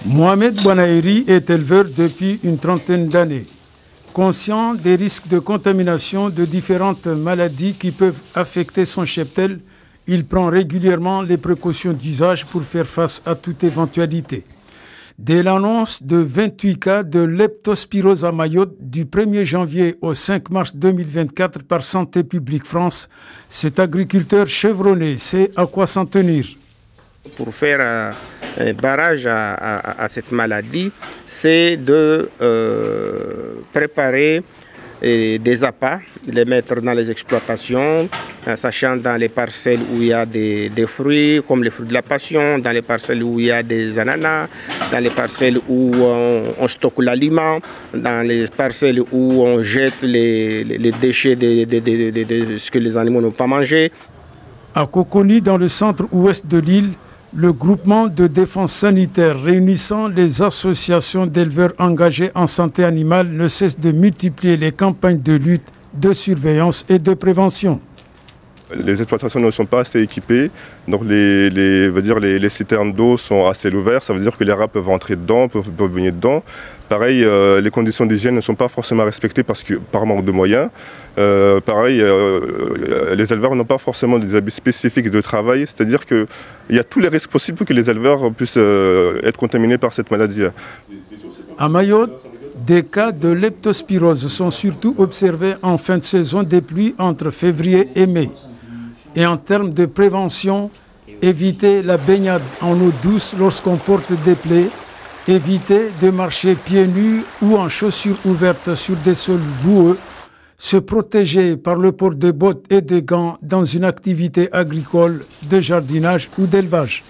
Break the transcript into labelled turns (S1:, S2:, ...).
S1: Mohamed Bouanaïri est éleveur depuis une trentaine d'années. Conscient des risques de contamination de différentes maladies qui peuvent affecter son cheptel, il prend régulièrement les précautions d'usage pour faire face à toute éventualité. Dès l'annonce de 28 cas de leptospirose à Mayotte du 1er janvier au 5 mars 2024 par Santé publique France, cet agriculteur chevronné sait à quoi s'en tenir.
S2: Pour faire un barrage à cette maladie, c'est de préparer des appâts, les mettre dans les exploitations, sachant dans les parcelles où il y a des fruits, comme les fruits de la passion, dans les parcelles où il y a des ananas, dans les parcelles où on stocke l'aliment, dans les parcelles où on jette les déchets de ce que les animaux n'ont pas mangé.
S1: À Coconi, dans le centre-ouest de l'île, le groupement de défense sanitaire réunissant les associations d'éleveurs engagés en santé animale ne cesse de multiplier les campagnes de lutte, de surveillance et de prévention.
S3: Les exploitations ne sont pas assez équipées, donc les citernes d'eau sont assez ouvertes, ça veut dire que les rats peuvent entrer dedans, peuvent baigner dedans. Pareil, les conditions d'hygiène ne sont pas forcément respectées par manque de moyens. Les éleveurs n'ont pas forcément des habits spécifiques de travail, c'est-à-dire qu'il y a tous les risques possibles pour que les éleveurs puissent être contaminés par cette maladie.
S1: À Mayotte, des cas de leptospirose sont surtout observés en fin de saison des pluies entre février et mai. Et en termes de prévention, éviter la baignade en eau douce lorsqu'on porte des plaies, éviter de marcher pieds nus ou en chaussures ouvertes sur des sols boueux, se protéger par le port de bottes et de gants dans une activité agricole, de jardinage ou d'élevage.